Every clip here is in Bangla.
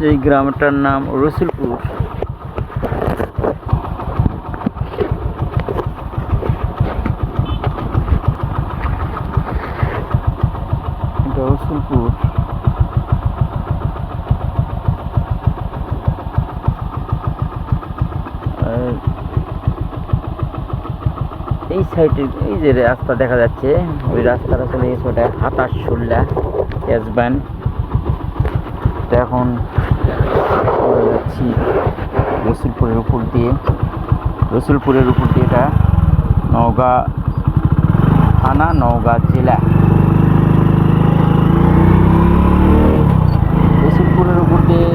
এই গ্রামটার নাম রসুলপুর। রসুলপুর এই সাইডে এই যে রাস্তা দেখা যাচ্ছে, ওই রাস্তাটা চলে গেছে ওটা হাতারসুল্লা ক্যাশবান। এখন যাচ্ছি রসুলপুরের উপর দিয়ে। রসুলপুরের উপর দিয়ে এটা নওগাঁ থানা, নওগাঁ জেলা। রসুলপুরের উপর দিয়ে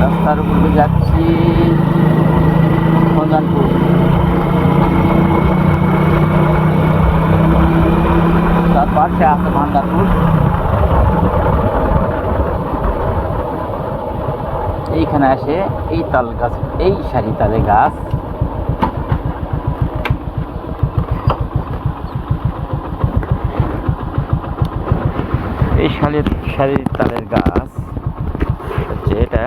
রাস্তার উপর দিয়ে যাচ্ছি সন্ধানপুর। তার পাশে আছে ভান্ডারপুর। এইখানে আসে এই তাল গাছ, এই সারি তালে গাছ। এই সারি তালের গাছ হচ্ছে এটা।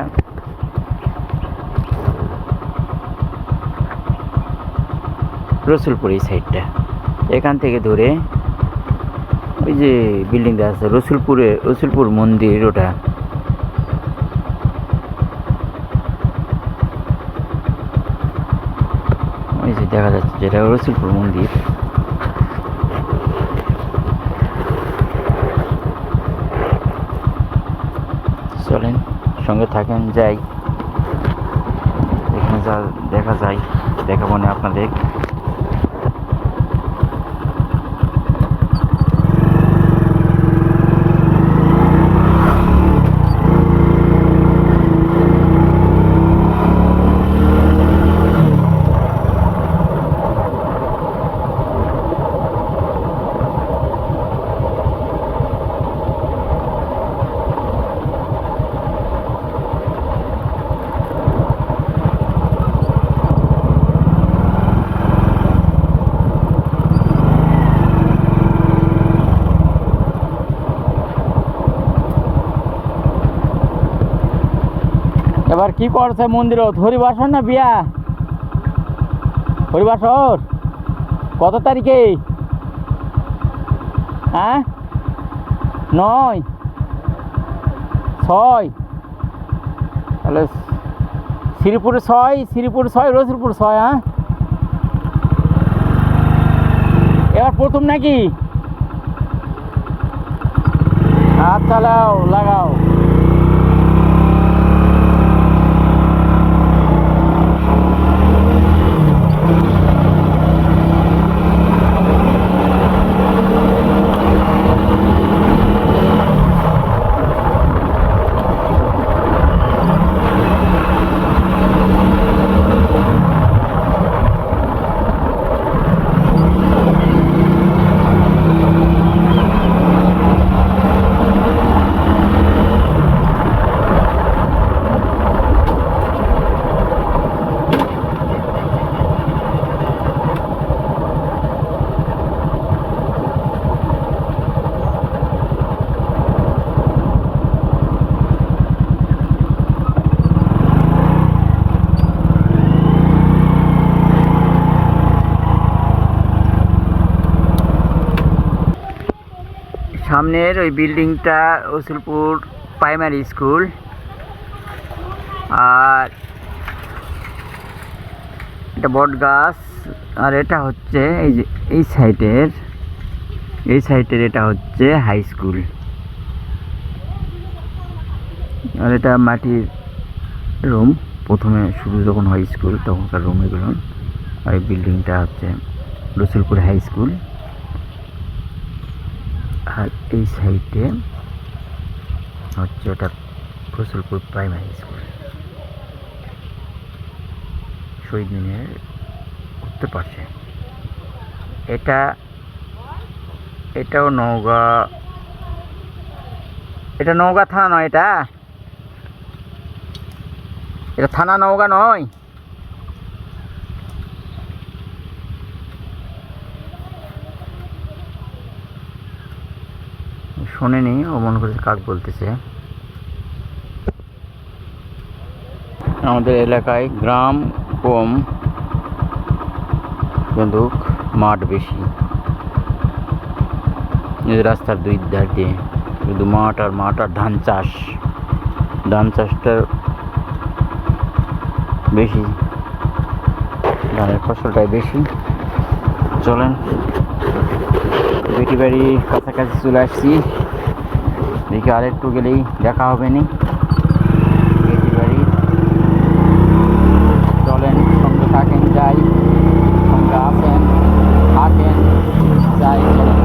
রসুলপুর এই সাইডটা, এখান থেকে ধরে ওই যে বিল্ডিংটা আছে রসুলপুর মন্দির, ওটা ওই যে দেখা যাচ্ছে যেটা রসুলপুর মন্দির। চলেন সঙ্গে থাকেন, যাই এখানে যা দেখা যায় দেখাবো না আপনাদের। এবার কি করছে মন্দিরত? হরিবাসর না বিয়া? হরিবাসর কত তারিখে? হ্যাঁ 9 6, তাহলে শ্রীপুর 6, রসুলপুর 6। হ্যাঁ এবার প্রথম নাকি? আচ্ছা লাগাও। সামনের ওই বিল্ডিংটা রসুলপুর প্রাইমারি স্কুল, আর এটা বট গাছ। আর এটা হচ্ছে এই যে এই সাইটের এটা হচ্ছে হাই স্কুল। আর এটা মাটির রুম, প্রথমে শুরু যখন হয় স্কুল তখনকার রুম এগুলো। আর এই বিল্ডিংটা হচ্ছে রসুলপুর হাই স্কুল। আর এই সাইডে হচ্ছে ওটা রসুলপুর প্রাইমারি স্কুল। শহীদ মিনার উত্তর পাশে। এটাও নওগাঁ, এটা নওগাঁ থানা নয়, এটা থানা নওগাঁ নয়। শোনেনি, ও মনে করছে কাক বলতেছে। আমাদের এলাকায় গ্রাম কম কিন্তু মাঠ বেশি। রাস্তার দুই ধার দিয়ে শুধু মাঠ আর মাঠ আর ধান চাষ। ধান চাষটা বেশি, ধানের ফসলটাই বেশি। চলেন, বেটি বাড়ির কাছাকাছি চলে আসছি। দেখি আরেকটু গেলেই দেখা হবে নি বেটি বাড়ি। চলেন, সঙ্গে থাকেন, যাই, সঙ্গে আসেন, থাকেন, যাই। চলেন,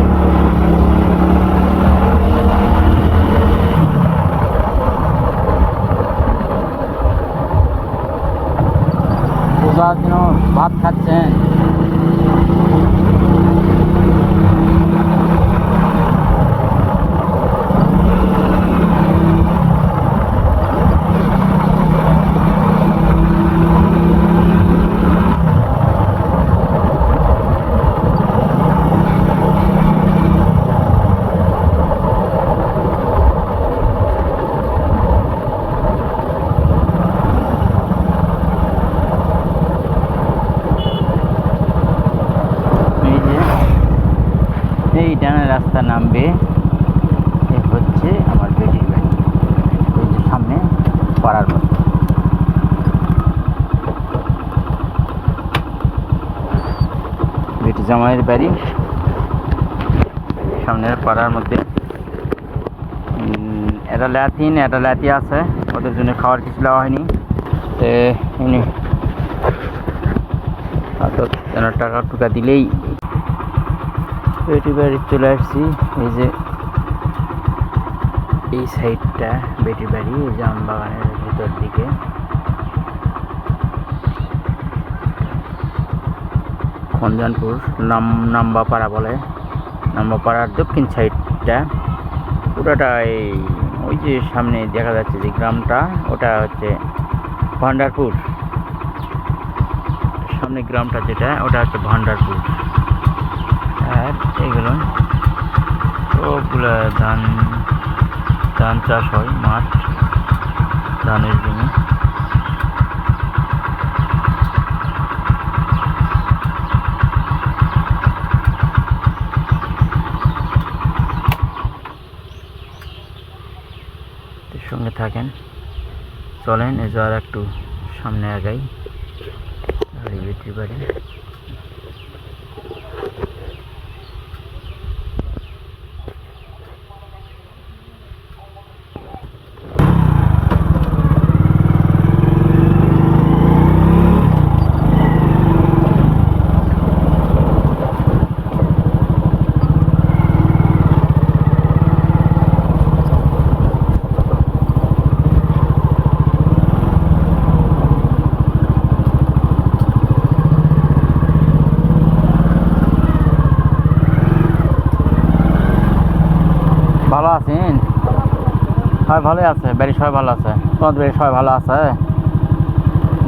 পূজার দিন ভাত খাচ্ছেন? এই ডানা রাস্তা নামবে, এ হচ্ছে আমার বেটির বাড়ি। ওই যে সামনে পাড়ার মধ্যে, বেটি জামাইয়ের বাড়ি সামনের পাড়ার মধ্যে। এটা ল্যাথিন, এটা ল্যাথি আছে, ওদের জন্য খাওয়ার কিছু দেওয়া হয়নি। টাকা টুকা দিলেই বেটি বাড়ি চলে আসছি। এই যে এই সাইডটা বেটি বাড়ি, এই যে আম বাগানের ভিতর দিকে। খঞ্জনপুর নাম্বাপাড়া বলে। নাম্বাপাড়ার দক্ষিণ সাইডটা পুরোটা ওই যে সামনে দেখা যাচ্ছে যে গ্রামটা, ওটা হচ্ছে ভান্ডারপুর। সামনে গ্রামটা যেটা, ওটা হচ্ছে ভান্ডারপুর। আর এগুলো সবগুলো ধান চাষ হয়, মাঠ, ধানের জমি। সঙ্গে থাকেন, চলেন, এই যাওয়ার একটু সামনে আগাই। বেটির বাড়ি ভালো আছেন? সবাই ভালোই আছে, বাড়ির সবাই ভালো আছে। তোমাদের বাড়ির সবাই ভালো আছে?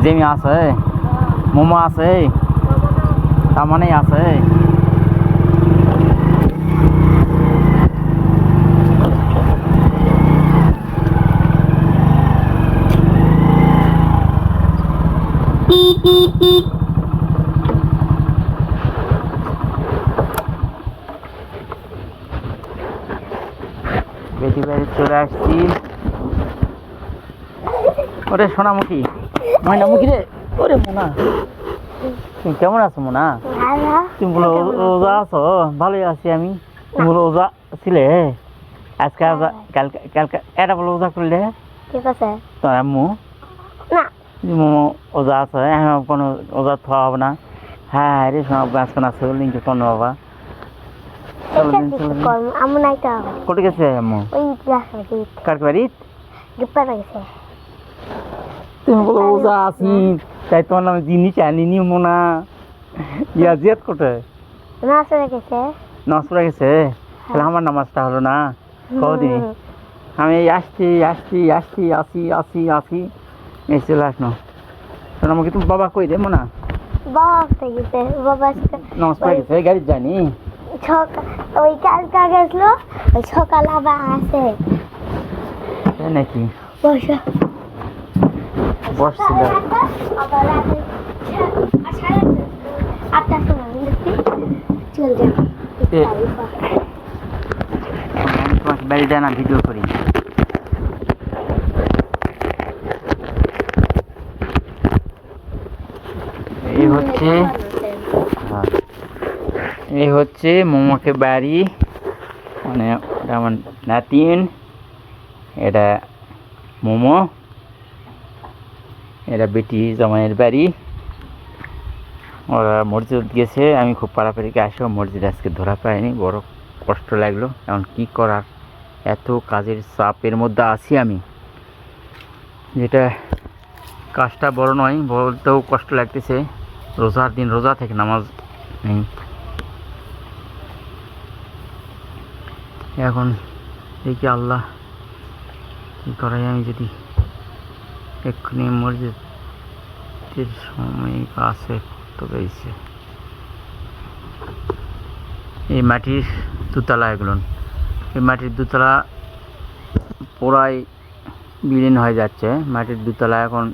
জেমি আছে, মোমো আছে, তামানেই আছে। বেটি বাড়ি চলে আসছি। ওরে সোনামুখী, ময়নামুখী রে, ওরে মোনা, তুমি কেমন আছো মোনা? তুমি বলো ওজা আছো? ভালোই আছি আমি। তুমি বলো ওজা ছিলে আজকে? কালকে এটা বলো ওজা করলে? ঠিক আছে তোমার আম্মু মোমো ওজা আছে, এখন কোনো ওজা থা হবে না। হ্যাঁ রে, সব গাছ কোন আছে লিঙ্কে কোন বাবা। কোটে গেছে আম্মু? কার বাড়ি? তুমি বলো ওজা আছি, তাই তোমার নামে জিনিস আনিনি মোনা। ইয়া জেদ কোটে নষ্ট হয়ে গেছে, তাহলে আমার নামাজটা হলো না কদিন। আমি আসছি আসছি আসছি আসি আসি আসি এই চলে আসলো। আমাকে তুমি বাবা কই দে মোনা? বাবা গেছে, বাবা নষ্ট হয়ে গেছে, গাড়ি যায়নি। ওই কালকা গেছিল ওই সকাল আবার আসে তাই নাকি বসে বসছিল আবার রাতে আটটার সময় চল যাবে আমি তোমাকে বাড়ি যায় না ভিডিও করি এই হচ্ছে মোমোকে বাড়ি মানে এটা আমার নাতিন এটা মোমো এটা বেটি জামাইয়ের বাড়ি ওরা মসজিদ গেছে আমি খুব পাড়াপাড়িকে আসেও মসজিদ আজকে ধরা পাইনি বড় কষ্ট লাগলো এখন কি করার এত কাজের চাপের মধ্যে আছি আমি যেটা কাজটা বড় নয় বলতেও কষ্ট লাগতেছে রোজার দিন রোজা থেকে নামাজ নেই এখন দেখি আল্লাহ কী করাই আমি যদি এক্ষুনি মসজিদের সময় আছে তো পেয়েছে এই মাটির দুতলা এগুলো এই মাটির দুতলা পুরাই বিলীন হয়ে যাচ্ছে মাটির দুতলা এখন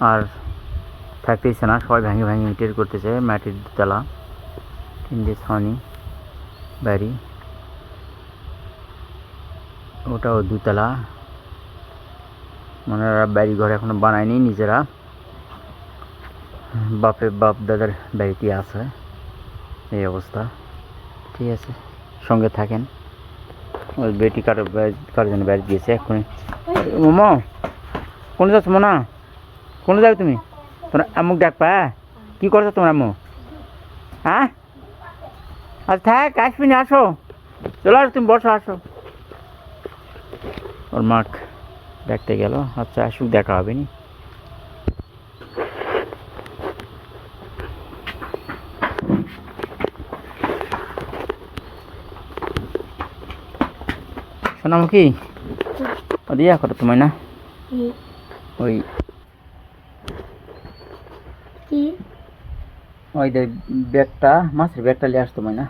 আর থাকতেইছে না সবাই ভেঙে ভেঙে ইটের করতেছে মাটির দুতলা তিনটে ছাউনি বাড়ি ওটাও দুতলা মানে বাড়ি ঘর এখনো বানায়নি নিজেরা বাপ দাদার বাড়িতে আছে এই অবস্থা ঠিক আছে সঙ্গে থাকেন ওই বেটি কারোর জন্য বাড়ি দিয়েছে এক্ষুনি মোমো কোন যাচ্ছ মোনা কোন যাবে তুমি তোমার আম্মুক ডাকবা কী করছো তোমার আম্মু হ্যাঁ আচ্ছা থাক আসবি না আসো চলো আসো তুমি বসো আসো ওর মাক দেখতে গেল আচ্ছা আসুক দেখা হবে নি সোনামুখী ও দিয়া করো তোমায় না ওই ওই ব্যাগটা মাছের ব্যাগটা নিয়ে আসতো না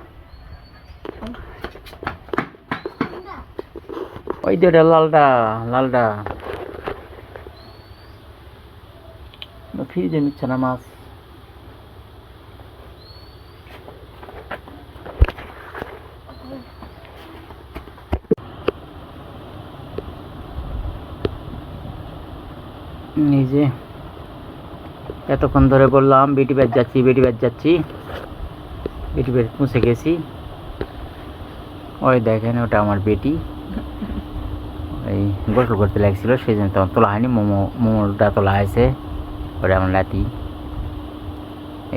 ওই যে লালটা লালটা ফ্রিজে নিচ্ছে না মাছ নিজে এতক্ষণ ধরে বললাম বেটি ব্যাট যাচ্ছি বেটি ব্যাট মুছে গেছি ওই দেখেন ওটা আমার বেটি এই গোসল করতে লাগছিল সেই জন্য তখন তোলা হয়নি মোমোটা তোলা হয়েছে ওটা আমার নাতি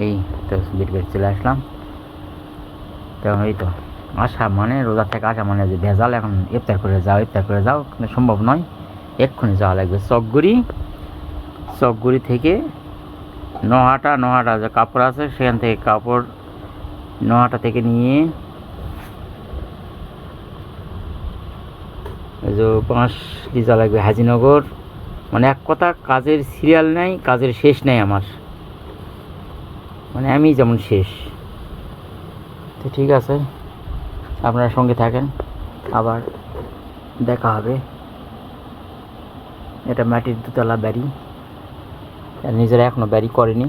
এই তো বেটি ব্যাট চলে আসলাম তখন এই তো আসা মানে রোজা থেকে আসা মানে যে ভেজাল এখন ইফতার করে যাও কিন্তু সম্ভব নয় এক্ষুনি যাওয়া লাগবে চকগুড়ি থেকে নহাটা যে কাপড় আছে সেখান থেকে কাপড় নহাটা থেকে নিয়ে ওই যে 5 লিজা লাগবে হাজিনগর মানে এক কথা কাজের সিরিয়াল নেই কাজের শেষ নেই আমার মানে আমি যেমন শেষ তো ঠিক আছে আপনারা সঙ্গে থাকেন আবার দেখা হবে এটা মাটির দুতলা বাড়ি নিজেরা এখনো বাড়ি করেনি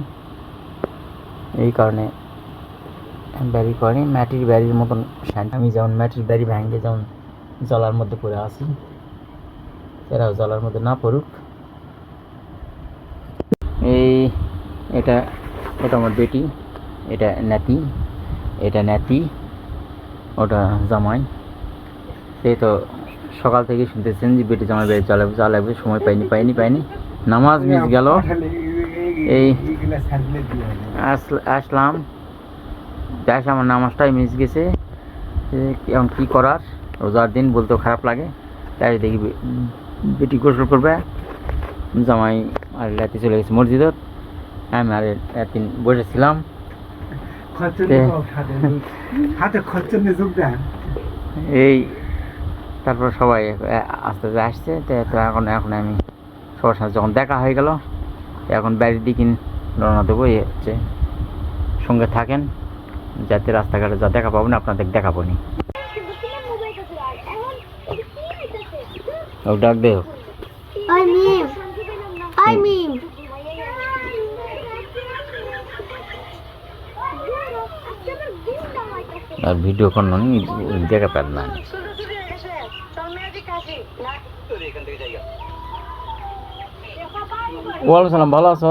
এই কারণে বাড়ি করেনি মাটির বাড়ির মতন আমি যেমন মাটির বাড়ি ভাঙে যেমন জলার মধ্যে পড়ে আসি এরাও জলার মধ্যে না পড়ুক এটা আমার বেটি এটা নাতি ওটা জামাই সেই তো সকাল থেকে শুনতেছেন যে বেটি জামাই বাড়ি চালাবে সময় পাইনি নামাজ মিস গেল এই আসলাম আমার নামাজটাই মিস গেছে এখন কী করার রোজার দিন বলতেও খারাপ লাগে তাই দেখি বেটি গোসল করবে জামাই আর রাতে চলে গেছে মসজিদত আমি আর একদিন বসেছিলাম এই তারপর সবাই আস্তে আস্তে আসছে তো এখন আমি সবার সাথে যখন দেখা হয়ে গেল এখন বাড়ির দিকে রওনা দেবো হচ্ছে সঙ্গে থাকেন যাতে রাস্তাঘাটে যা দেখা পাবো না আপনাদের দেখাবো নি। ও ডাক দেও। ওই মিম, ওই মিম। আর ভিডিও কোন দেখা পার না। ওয়ালাইকুম সালাম, ভালো আছো?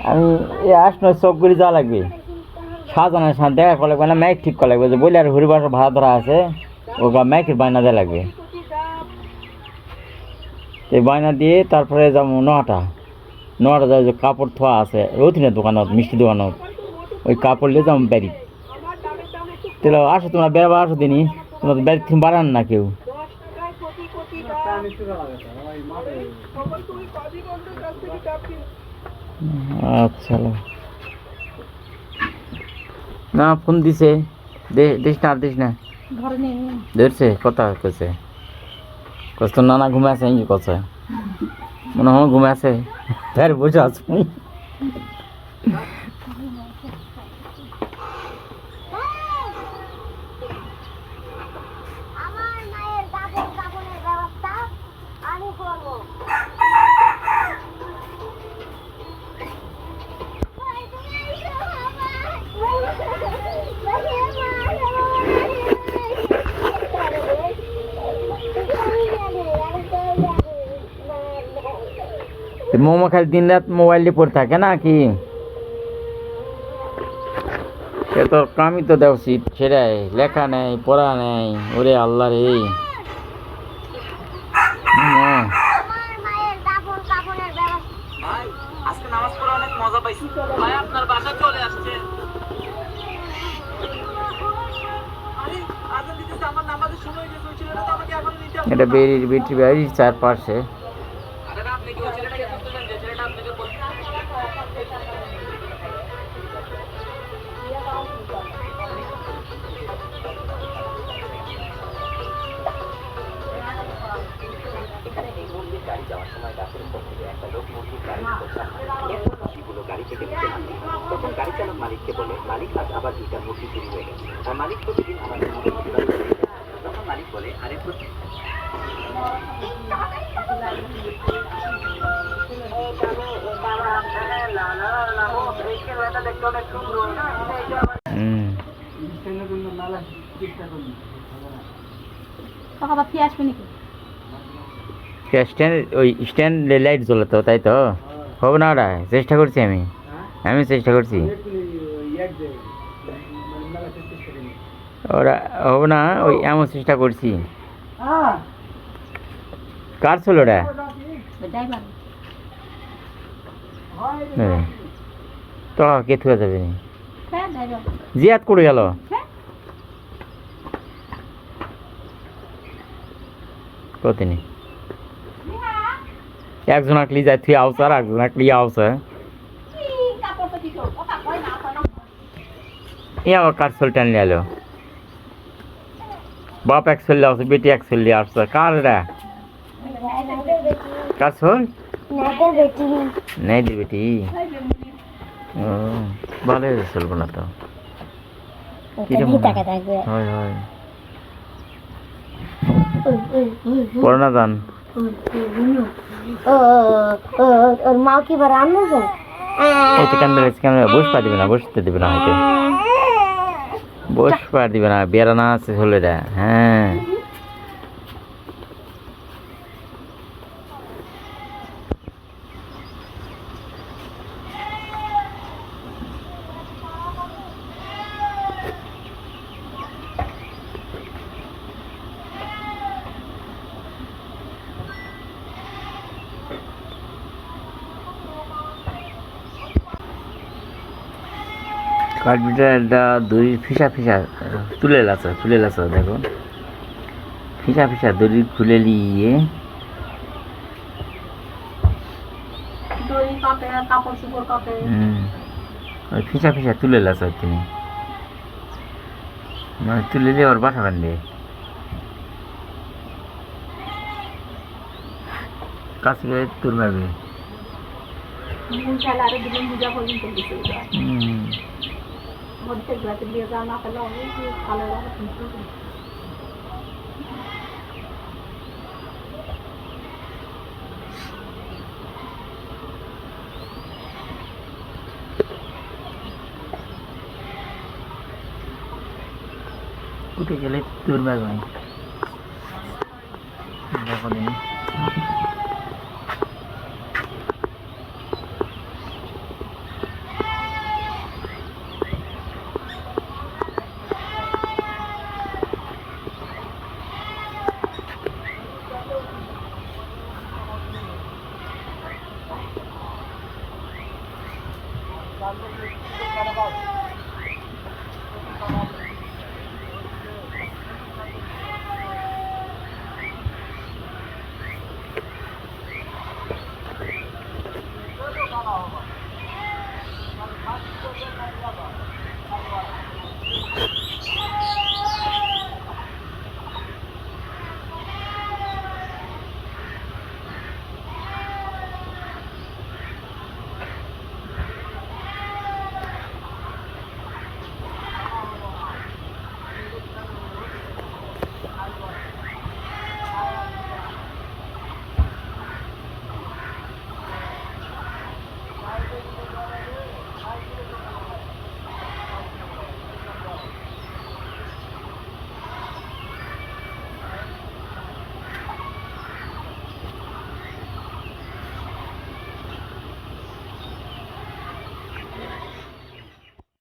আমি এই 8-9 চক করে যাওয়া লাগবে, শাহজাহানের সাথে দেখা করা লাগবে না, ম্যাইক ঠিক করা লাগবে, যে বলে আর হরিবাসা ভাড়া ধরা আছে ওগা ম্যাইকের বায়না দেওয়া লাগবে। এই বায়না দিয়ে তারপরে যাবো নটা যায়, যে কাপড় থোয়া আছে রথিনের দোকানত, মিষ্টি দোকানত, ওই কাপড় নিয়ে যাবো বাড়ি। তাহলে আসো, তোমরা বেড়াবা আসো দিনই, তোমাদের বাড়ির থেকে বাড়ান না কেউ। আচ্ছা না, ফোন দিছে, দিস না ধরছে, কথা কইছে, কষ্ট নানা ঘুমে আছে, কি কথা মনে হয় ঘুমে আছে, তার বসে আছো। আমার মায়ের কাপড়ের ব্যবস্থা আমি করবো। মোমো খালি দিন রাত মোবাইল নিয়ে পড়ে থাকে না কি? সে তোর কামই তো দেওয়া উচিত, সেটাই লেখা নেই, পড়া নেই, ওরে আল্লাহ রে। আজকে নামাজ পড়ে অনেক মজা পাইছি ভাই, আপনার বাসা চলে আসছে। আরে আজান দিতেছে, আমার নামাজের সময় গেছে, ওই ছেলেটা তো আমাকে এখন নিতে হবে। এটা বেরির চারপাশে। আরে আপনি কি ওই ছেলেটাকে বুঝতেছেন, যে ছেলেটা আপনাকে বলছে? গাড়ি যাওয়ার সময় গাছের উপর থেকে একটা লোক মুরগির গাড়ি মুরগিগুলো গাড়ি থেকে নিচে নামে। তখন গাড়ি চালক মালিককে বলে, মালিক আজ আবার 2টা মুরগি চুরি হয়ে গেছে, আর মালিক প্রতিদিন আমাদের মুরগি চুরি করে নিয়ে যায়। তখন মালিক বলে, আরে ওই স্ট্যান্ড লাইট জ্বলাতো, তাই তো হবে না? ওরা চেষ্টা করছি, আমি চেষ্টা করছি, ওরা হবে না, ওই এমন চেষ্টা করছি। কার ছিল ওটা? তো কে থুয়ে যাবে, জিয়াদ করে গেল। কতনি একজন আকলি যায় তুই আওস, আর একজন আকলি আওস, আবার কার চল টানলে এলো, বাপ এক চললে আসছে, বেটি এক চললে আসছে, কার রে কার চল নাই দি বেটি। ও ভালো চলবো না তো, হয় হয় পড়ে না জান। ওর মা কি বার রান্না যায়? বসতে দিবে না, বসতে দিবে না, হয়তো বসতে দিবে না, বেড়ানা আছে ছেলেরা। হ্যাঁ কাঠবিটাটা দড়ি ফিসা তুলে লাচা দেখো, ফিসা দড়ি খুলে নিয়ে ওই ফিসা তুলে লাচা তুমি, মানে তুলে নিয়ে ওর বাসা বান্ধে কাছে তোর মারবে। উঠে গেলে তোর ব্যাগ নাই দেখো দিন